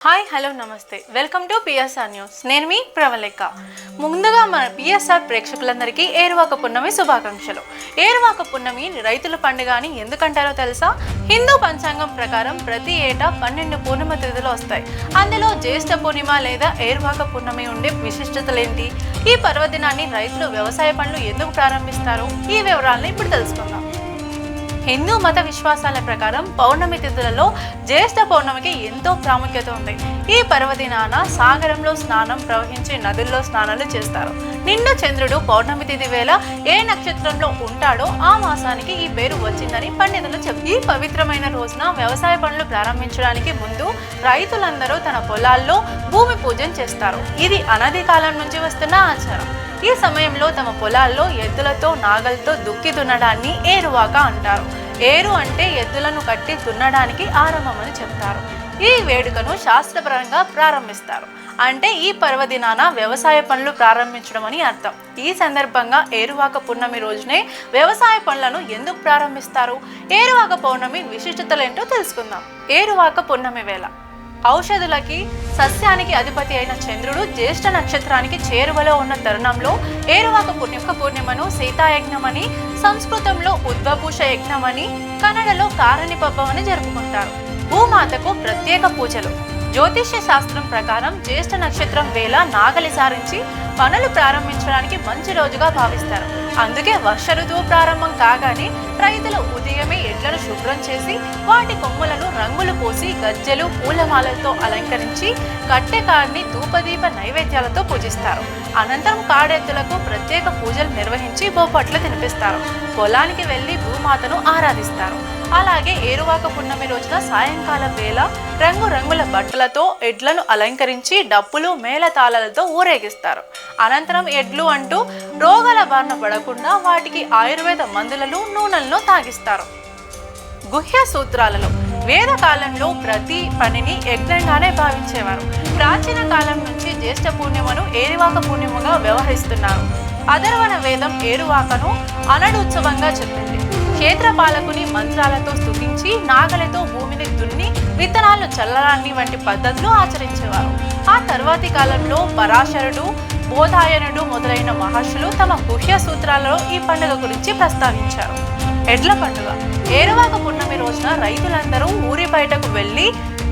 Hi hello నమస్తే welcome to PSR news. నేను మీ ప్రవళిక. ముందుగా మన పిఎస్ఆర్ ప్రేక్షకులందరికీ ఏరువాక పున్నమి శుభాకాంక్షలు. ఏరువాక పున్నమి రైతుల పండుగ అని ఎందుకంటారో తెలుసా? హిందూ పంచాంగం ప్రకారం ప్రతి ఏటా 12 పూర్ణిమ తిథులు వస్తాయి. అందులో జ్యేష్ఠ పూర్ణిమ లేదా ఏరువాక పున్నమి ఉండే విశిష్టతలేంటి? ఈ పర్వదినాన్ని రైతులు వ్యవసాయ పనులు ఎందుకు ప్రారంభిస్తారు? ఈ వివరాలను ఇప్పుడు తెలుసుకుందాం. హిందూ మత విశ్వాసాల ప్రకారం పౌర్ణమి తిథులలో జ్యేష్ఠ పౌర్ణమికి ఎంతో ప్రాముఖ్యత ఉంది. ఈ పర్వదినాన సాగరంలో స్నానం, ప్రవహించే నదుల్లో స్నానాలు చేస్తారు. నిండు చంద్రుడు పౌర్ణమి తిథి వేళ ఏ నక్షత్రంలో ఉంటాడో ఆ మాసానికి ఈ పేరు వచ్చిందని పండితులు చెప్పారు. ఈ పవిత్రమైన రోజున వ్యవసాయ పనులు ప్రారంభించడానికి ముందు రైతులందరూ తన పొలాల్లో భూమి పూజన చేస్తారు. ఇది అనాది కాలం నుంచి వస్తున్న ఆచారం. ఈ సమయంలో తమ పొలాల్లో ఎద్దులతో, నాగలతో దుక్కి దున్నడాన్ని ఏరువాక అంటారు. ఏరు అంటే ఎద్దులను కట్టి దున్నడానికి ఆరంభమని చెప్తారు. ఈ వేడుకను శాస్త్రపరంగా ప్రారంభిస్తారు. అంటే ఈ పర్వదినాన వ్యవసాయ పనులు ప్రారంభించడం అని అర్థం. ఈ సందర్భంగా ఏరువాక పున్నమి రోజునే వ్యవసాయ పనులను ఎందుకు ప్రారంభిస్తారు? ఏరువాక పౌర్ణమి విశిష్టతలేంటో తెలుసుకుందాం. ఏరువాక పున్నమి వేళ ఔషధులకి, సస్యానికి అధిపతి అయిన చంద్రుడు జ్యేష్ఠ నక్షత్రానికి చేరువలో ఉన్న తరుణంలో ఏరువాక పూర్ణిమను సీతాయజ్ఞమని, సంస్కృతంలో ఉద్వభూష యజ్ఞమని, కన్నడలో కారణిపబ్బం అని జరుపుకుంటారు. భూమాతకు ప్రత్యేక పూజలు. జ్యోతిష్య శాస్త్రం ప్రకారం జ్యేష్ఠ నక్షత్రం వేళ నాగలి సారించి పనులు ప్రారంభించడానికి మంచి రోజుగా భావిస్తారు. అందుకే వర్ష ఋతువు ప్రారంభం కాగానే రైతులు ఉదయమే ఎడ్లను శుభ్రం చేసి వాటి కొమ్ములను రంగులు పోసి గజ్జెలు, పూలమాలలతో అలంకరించి కట్టె కాడిని ధూపదీప నైవేద్యాలతో పూజిస్తారు. అనంతరం కాడెద్దులకు ప్రత్యేక పూజలు నిర్వహించి బొబ్బట్లు తినిపిస్తారు. పొలానికి వెళ్లి భూమాతను ఆరాధిస్తారు. అలాగే ఏరువాక పున్నమి రోజున సాయంకాలం వేళ రంగురంగుల బట్టలతో ఎడ్లను అలంకరించి డప్పులు, మేళతాళాలతో ఊరేగిస్తారు. అనంతరం ఎడ్లు అంటూ రోగాల బారిన పడకుండా వాటికి ఆయుర్వేద మందులను, నూనెలను తాగిస్తారు. గుహ్య సూత్రాలలో వేద కాలంలో ప్రతి పనిని యజ్ఞంగానే భావించేవారు. ప్రాచీన కాలం నుంచి జ్యేష్ఠ పూర్ణిమను ఏరువాక పూర్ణిమగా వ్యవహరిస్తున్నారు. అథర్వణ వేదం ఏరువాకను అనడుత్సవంగా చెప్పింది. క్షేత్రపాలకుని మంత్రాలతో స్తుతించి నాగలితో భూమిని దున్ని విత్తనాలను చల్లడాన్ని వంటి పద్ధతులు ఆచరించేవారు. ఆ తర్వాతి కాలంలో పరాశరుడు, బోధాయనుడు మొదలైన మహర్షులు తమ గుహ్య సూత్రాలలో ఈ పండుగ గురించి ప్రస్తావించారు. ఎడ్ల పండుగ. ఏరువాక పున్నమి రోజున రైతులందరూ ఊరి బయటకు వెళ్లి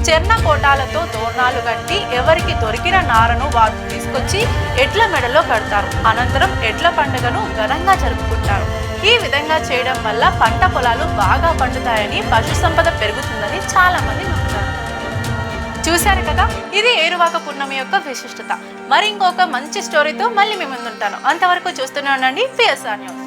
చెర్న కోటాలతో తోరణాలు కట్టి ఎవరికి దొరికిన నారను వారు తీసుకొచ్చి ఎడ్ల మెడలో కడతారు. అనంతరం ఎడ్ల పండుగను ఘనంగా జరుపుకుంటారు. ఈ విధంగా చేయడం వల్ల పంట పొలాలు బాగా పండుతాయని, పశు సంపద పెరుగుతుందని చాలా మంది నమ్ముతారు. చూశారు కదా, ఇది ఏరువాక పున్నమి యొక్క విశిష్టత. మరి ఇంకొక మంచి స్టోరీతో మళ్ళీ మీ ముందుంటాను. అంతవరకు చూస్తూనే ఉండండి పిఎస్ఆర్ న్యూస్.